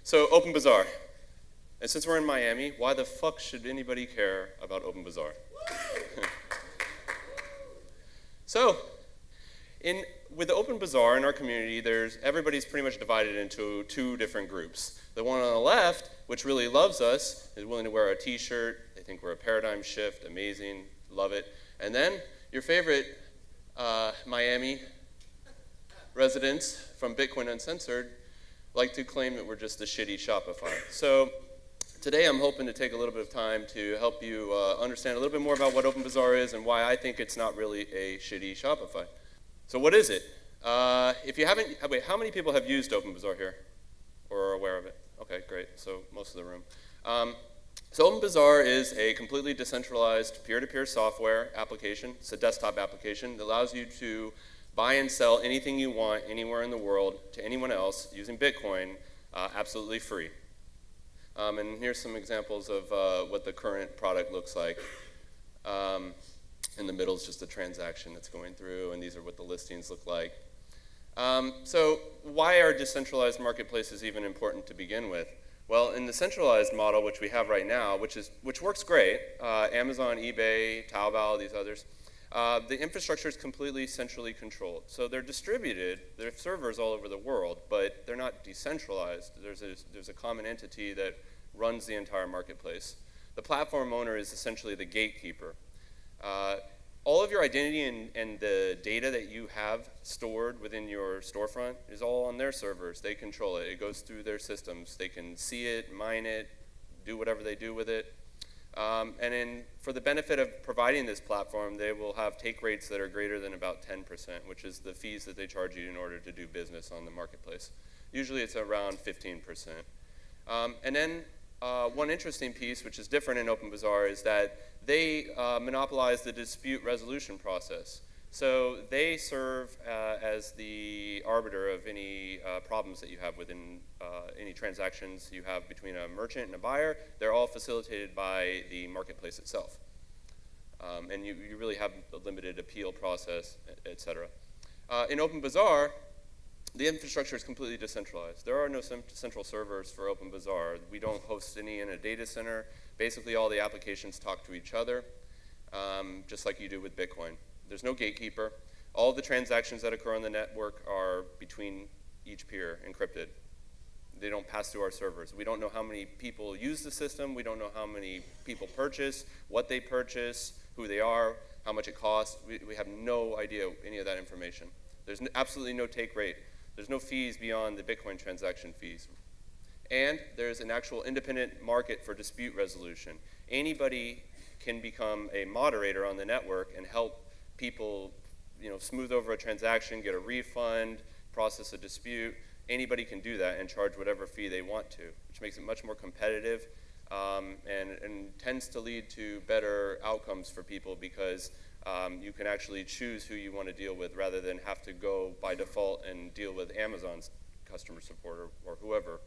So OpenBazaar. And since we're in Miami, why the fuck should anybody care about OpenBazaar? So, with OpenBazaar in our community, everybody's pretty much divided into two different groups. The one on the left, which really loves us, is willing to wear a t-shirt. They think we're a paradigm shift, amazing, love it. And then your favorite Miami residents from Bitcoin Uncensored like to claim that we're just a shitty Shopify. So today I'm hoping to take a little bit of time to help you understand a little bit more about what OpenBazaar is and why I think it's not really a shitty Shopify. So what is it? If you haven't, wait, how many people have used OpenBazaar here or are aware of it? Okay, great, so most of the room. So OpenBazaar is a completely decentralized peer-to-peer software application. It's a desktop application that allows you to buy and sell anything you want anywhere in the world to anyone else using Bitcoin absolutely free. And here's some examples of what the current product looks like. In the middle is just a transaction that's going through, and these are what the listings look like. So why are decentralized marketplaces even important to begin with? Well, in the centralized model, which we have right now, which works great, Amazon, eBay, Taobao, these others, the infrastructure is completely centrally controlled. So they're distributed, there are servers all over the world, but they're not decentralized. There's a common entity that runs the entire marketplace. The platform owner is essentially the gatekeeper. All of your identity and the data that you have stored within your storefront is all on their servers. They control it. It goes through their systems. They can see it, mine it, do whatever they do with it. And for the benefit of providing this platform, they will have take rates that are greater than about 10%, which is the fees that they charge you in order to do business on the marketplace. Usually it's around 15%. And then one interesting piece, which is different in OpenBazaar, is that they monopolize the dispute resolution process. So they serve as the arbiter of any problems that you have within any transactions you have between a merchant and a buyer. They're all facilitated by the marketplace itself. And you really have a limited appeal process, et cetera. In OpenBazaar, the infrastructure is completely decentralized. There are no central servers for OpenBazaar. We don't host any in a data center. Basically, all the applications talk to each other, just like you do with Bitcoin. There's no gatekeeper. All of the transactions that occur on the network are between each peer, encrypted. They don't pass through our servers. We don't know how many people use the system. We don't know how many people purchase, what they purchase, who they are, how much it costs. We have no idea any of that information. There's absolutely no take rate. There's no fees beyond the Bitcoin transaction fees. And there's an actual independent market for dispute resolution. Anybody can become a moderator on the network and help people, smooth over a transaction, get a refund, process a dispute. Anybody can do that and charge whatever fee they want to, which makes it much more competitive and tends to lead to better outcomes for people because you can actually choose who you want to deal with rather than have to go by default and deal with Amazon's customer support or whoever.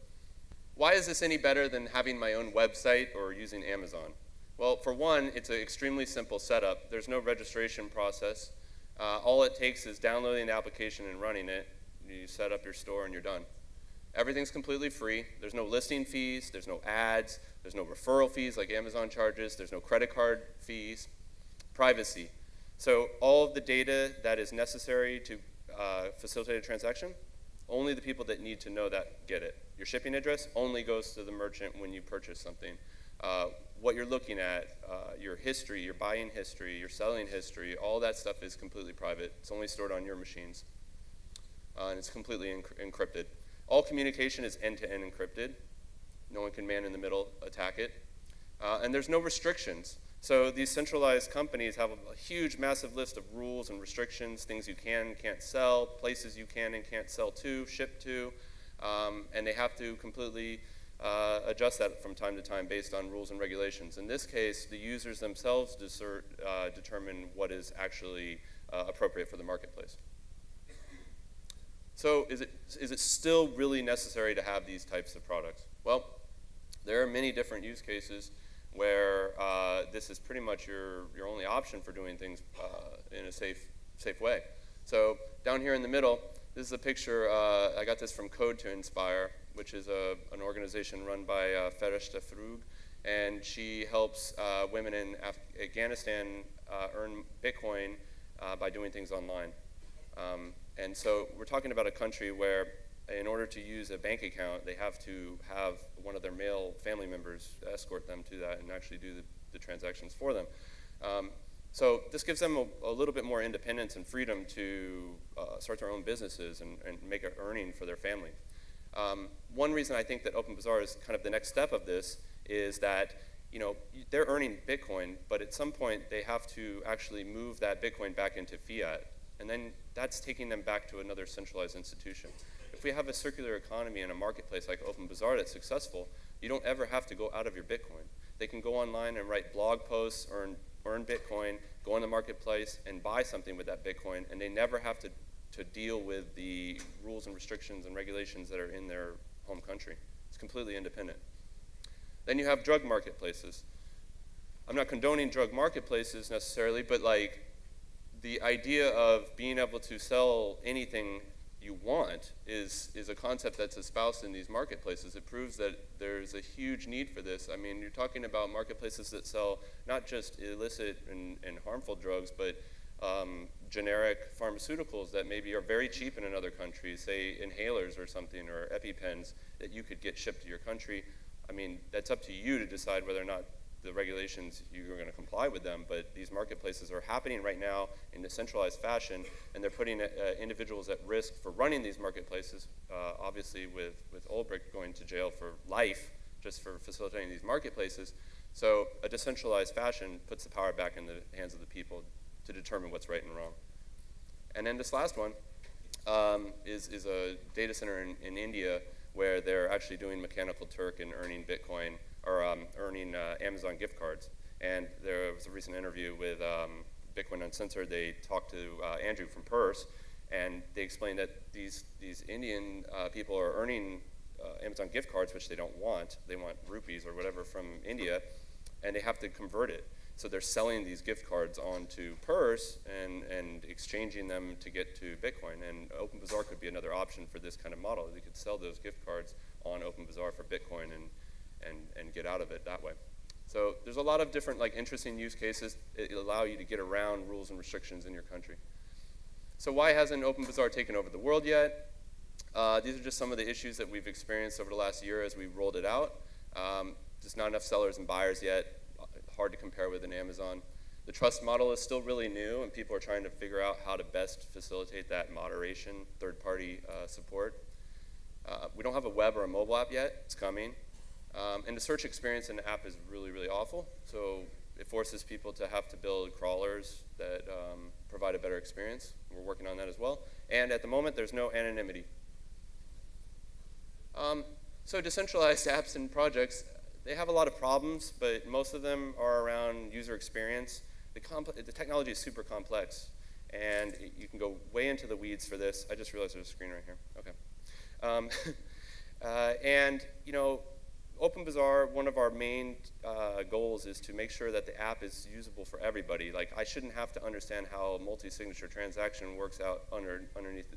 Why is this any better than having my own website or using Amazon? Well, for one, it's an extremely simple setup. There's no registration process. All it takes is downloading the application and running it. You set up your store and you're done. Everything's completely free. There's no listing fees. There's no ads. There's no referral fees like Amazon charges. There's no credit card fees. Privacy. So all of the data that is necessary to facilitate a transaction, only the people that need to know that get it. Your shipping address only goes to the merchant when you purchase something. What you're looking at, your history, your buying history, your selling history, all that stuff is completely private. It's only stored on your machines. And it's completely encrypted. All communication is end-to-end encrypted. No one can man in the middle attack it. And there's no restrictions. So these centralized companies have a huge, massive list of rules and restrictions, things you can and can't sell, places you can and can't sell to, ship to, and they have to completely adjust that from time to time based on rules and regulations. In this case, the users themselves determine what is actually appropriate for the marketplace. So is it still really necessary to have these types of products? Well, there are many different use cases where this is pretty much your only option for doing things in a safe way. So down here in the middle, This is a picture, I got this from Code to Inspire, which is an organization run by Fereşte Frug, and she helps women in Afghanistan earn Bitcoin by doing things online. And so we're talking about a country where in order to use a bank account, they have to have one of their male family members escort them to that and actually do the transactions for them. So this gives them a little bit more independence and freedom to start their own businesses and make an earning for their family. One reason I think that OpenBazaar is kind of the next step of this is that they're earning Bitcoin, but at some point they have to actually move that Bitcoin back into fiat, and then that's taking them back to another centralized institution. If we have a circular economy and a marketplace like OpenBazaar that's successful, you don't ever have to go out of your Bitcoin. They can go online and write blog posts, earn Bitcoin, go in the marketplace and buy something with that Bitcoin, and they never have to deal with the rules and restrictions and regulations that are in their home country. It's completely independent. Then you have drug marketplaces. I'm not condoning drug marketplaces necessarily, but like the idea of being able to sell anything you want is a concept that's espoused in these marketplaces. It proves that there's a huge need for this. I mean, you're talking about marketplaces that sell not just illicit and harmful drugs, but generic pharmaceuticals that maybe are very cheap in another country, say inhalers or something, or EpiPens that you could get shipped to your country. I mean, that's up to you to decide whether or not the regulations, you're going to comply with them, but these marketplaces are happening right now in a centralized fashion, and they're putting individuals at risk for running these marketplaces, obviously with Ulbricht going to jail for life just for facilitating these marketplaces. So a decentralized fashion puts the power back in the hands of the people to determine what's right and wrong. And then this last one is a data center in India where they're actually doing Mechanical Turk and earning Bitcoin, or earning Amazon gift cards. And there was a recent interview with Bitcoin Uncensored. They talked to Andrew from Purse, and they explained that these Indian people are earning Amazon gift cards, which they don't want. They want rupees or whatever from India, and they have to convert it. So they're selling these gift cards onto Purse and exchanging them to get to Bitcoin. And OpenBazaar could be another option for this kind of model. They could sell those gift cards on OpenBazaar for Bitcoin and get out of it that way. So there's a lot of different interesting use cases that allow you to get around rules and restrictions in your country. So why hasn't OpenBazaar taken over the world yet? These are just some of the issues that we've experienced over the last year as we rolled it out. Just not enough sellers and buyers yet. Hard to compare with an Amazon. The trust model is still really new, and people are trying to figure out how to best facilitate that moderation, third-party support. We don't have a web or a mobile app yet. It's coming. And the search experience in the app is really, really awful. So it forces people to have to build crawlers that provide a better experience. We're working on that as well. And at the moment, there's no anonymity. So decentralized apps and projects, they have a lot of problems, but most of them are around user experience. The technology is super complex, and you can go way into the weeds for this. I just realized there's a screen right here. Okay. And OpenBazaar, one of our main goals is to make sure that the app is usable for everybody. Like, I shouldn't have to understand how a multi-signature transaction works out underneath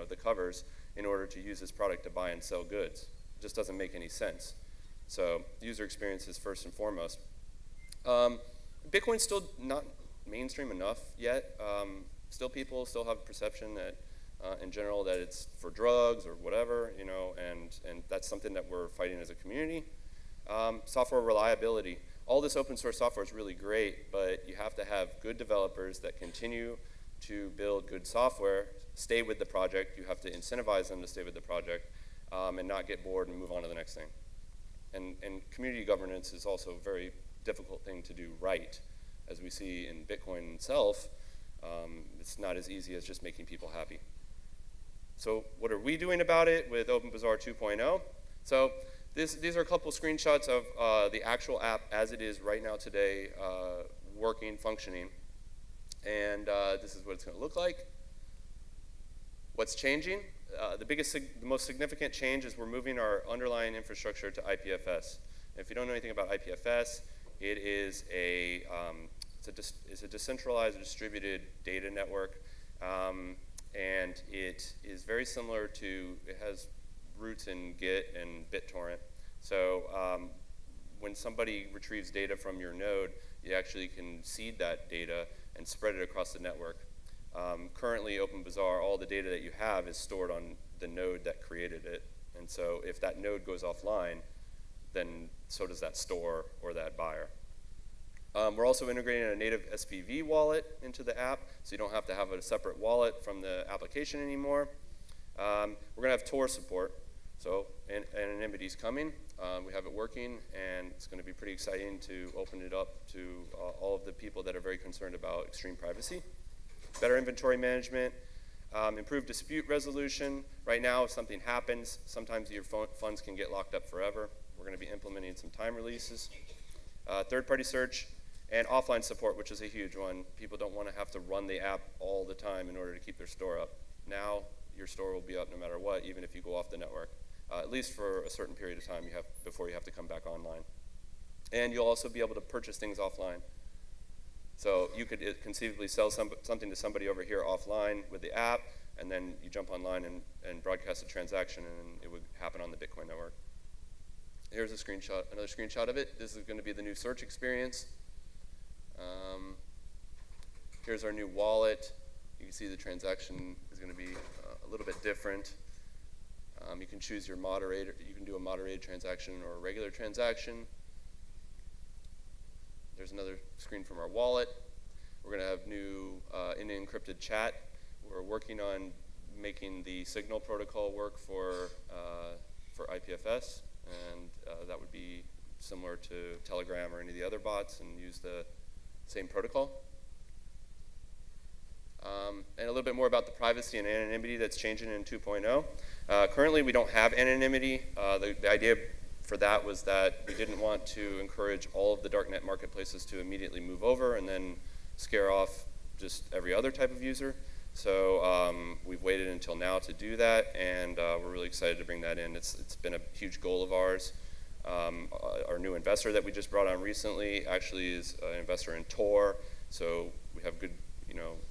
the covers in order to use this product to buy and sell goods. It just doesn't make any sense. So user experience is first and foremost. Bitcoin's still not mainstream enough yet. People still have a perception that in general that it's for drugs or whatever, and that's something that we're fighting as a community. Software reliability. All this open source software is really great, but you have to have good developers that continue to build good software, stay with the project. You have to incentivize them to stay with the project and not get bored and move on to the next thing. And community governance is also a very difficult thing to do right. As we see in Bitcoin itself, it's not as easy as just making people happy. So what are we doing about it with OpenBazaar 2.0? So these are a couple screenshots of the actual app as it is right now today, working, functioning. And this is what it's going to look like. What's changing? The most significant change is we're moving our underlying infrastructure to IPFS. If you don't know anything about IPFS, it is it's a decentralized distributed data network. and it is very similar to, it has roots in Git and BitTorrent. So when somebody retrieves data from your node, you actually can seed that data and spread it across the network. Currently, OpenBazaar, all the data that you have is stored on the node that created it. And so if that node goes offline, then so does that store or that buyer. We're also integrating a native SPV wallet into the app, so you don't have to have a separate wallet from the application anymore. We're going to have Tor support, so anonymity is coming. We have it working, and it's going to be pretty exciting to open it up to all of the people that are very concerned about extreme privacy. Better inventory management, improved dispute resolution. Right now, if something happens, sometimes your funds can get locked up forever. We're going to be implementing some time releases. Third-party search, and offline support, which is a huge one. People don't want to have to run the app all the time in order to keep their store up. Now, your store will be up no matter what, even if you go off the network, at least for a certain period of time before you have to come back online. And you'll also be able to purchase things offline. So you could conceivably sell something to somebody over here offline with the app, and then you jump online and broadcast a transaction, and it would happen on the Bitcoin network. Here's a screenshot, another screenshot of it. This is going to be the new search experience. Here's our new wallet. You can see the transaction is going to be a little bit different. You can choose your moderator. You can do a moderated transaction or a regular transaction. There's another screen from our wallet. We're going to have new encrypted chat. We're working on making the Signal protocol work for IPFS, and that would be similar to Telegram or any of the other bots and use the same protocol. And a little bit more about the privacy and anonymity that's changing in 2.0. Currently, we don't have anonymity. The idea for that was that we didn't want to encourage all of the darknet marketplaces to immediately move over and then scare off just every other type of user. So we've waited until now to do that, and we're really excited to bring that in. It's been a huge goal of ours. Our new investor that we just brought on recently actually is an investor in Tor, so we have good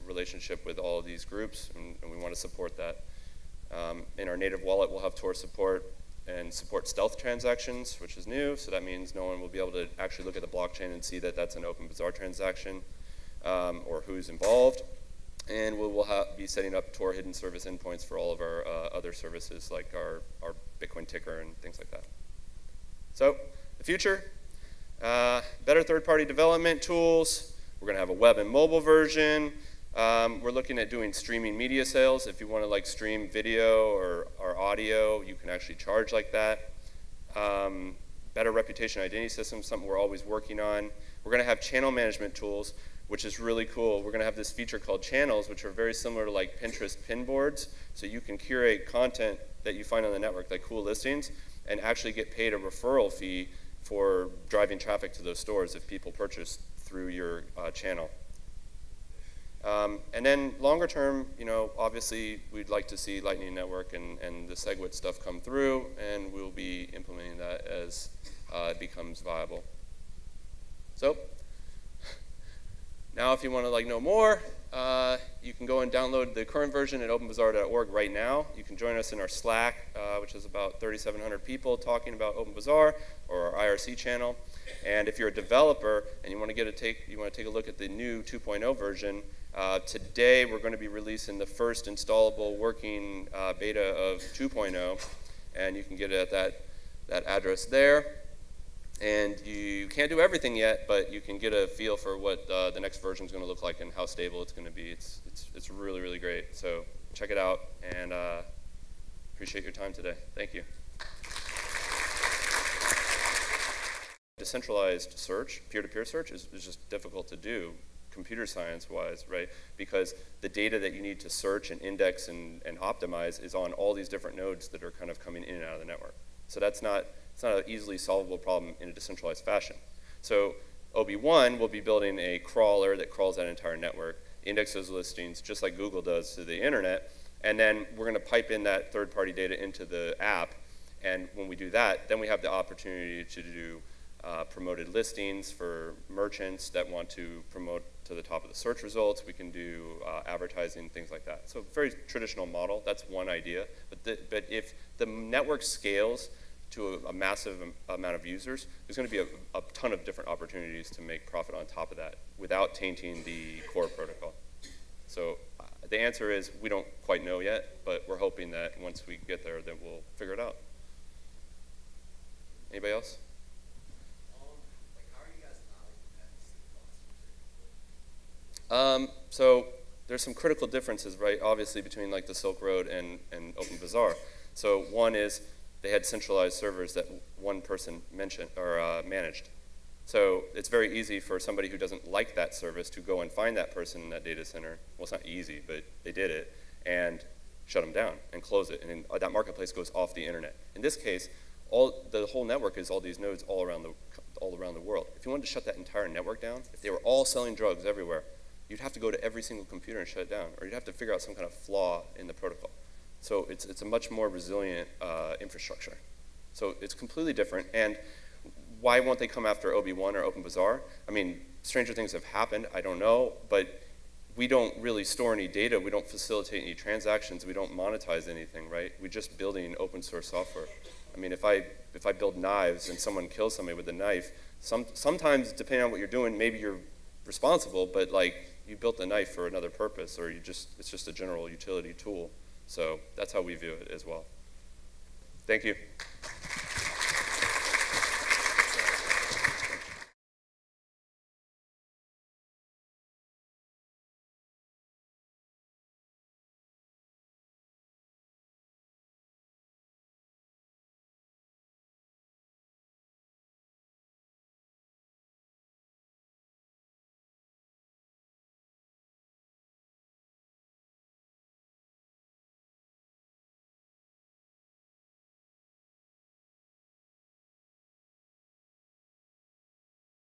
relationship with all of these groups, and we want to support that. In our native wallet, we'll have Tor support and support stealth transactions, which is new, so that means no one will be able to actually look at the blockchain and see that that's an OpenBazaar transaction or who's involved. And we'll be setting up Tor hidden service endpoints for all of our other services, like our Bitcoin ticker and things like that. So the future, better third-party development tools. We're going to have a web and mobile version. We're looking at doing streaming media sales. If you want to stream video or audio, you can actually charge like that. Better reputation identity system, something we're always working on. We're going to have channel management tools, which is really cool. We're going to have this feature called channels, which are very similar to Pinterest pin boards. So you can curate content that you find on the network, like cool listings, and actually get paid a referral fee for driving traffic to those stores if people purchase through your channel. And then longer term, obviously we'd like to see Lightning Network and the SegWit stuff come through, and we'll be implementing that as it becomes viable. So now if you want to know more, you can go and download the current version at openbazaar.org right now. You can join us in our Slack, which is about 3,700 people talking about OpenBazaar, or our IRC channel. And if you're a developer and you want to take a look at the new 2.0 version, today we're going to be releasing the first installable working beta of 2.0, and you can get it at that address there. And you can't do everything yet, but you can get a feel for what the next version is going to look like and how stable it's going to be. It's really, really great. So check it out, and appreciate your time today. Thank you. Decentralized search, peer-to-peer search, is just difficult to do, computer science-wise, right? Because the data that you need to search and index and optimize is on all these different nodes that are kind of coming in and out of the network. So it's not an easily solvable problem in a decentralized fashion. So OB1 will be building a crawler that crawls that entire network, indexes listings just like Google does to the internet, and then we're going to pipe in that third-party data into the app. And when we do that, then we have the opportunity to do promoted listings for merchants that want to promote to the top of the search results. We can do advertising, things like that. So very traditional model. That's one idea. But if the network scales to a massive amount of users, there's going to be a ton of different opportunities to make profit on top of that without tainting the core protocol. So the answer is we don't quite know yet, but we're hoping that once we get there that we'll figure it out. Anybody else? How are you guys not like So there's some critical differences, right, obviously between like the Silk Road and OpenBazaar. So one is they had centralized servers that one person managed. So it's very easy for somebody who doesn't like that service to go and find that person in that data center. Well, it's not easy, but they did it, and shut them down and close it. And then that marketplace goes off the internet. In this case, the whole network is all these nodes all around the world. If you wanted to shut that entire network down, if they were all selling drugs everywhere, you'd have to go to every single computer and shut it down, or you'd have to figure out some kind of flaw in the protocol. So it's a much more resilient infrastructure. So it's completely different. And why won't they come after OB1 or OpenBazaar? I mean, stranger things have happened, I don't know, but we don't really store any data, we don't facilitate any transactions, we don't monetize anything, right? We're just building open source software. I mean, if I build knives and someone kills somebody with a knife, sometimes depending on what you're doing, maybe you're responsible, but like you built the knife for another purpose, or it's just a general utility tool. So that's how we view it as well. Thank you.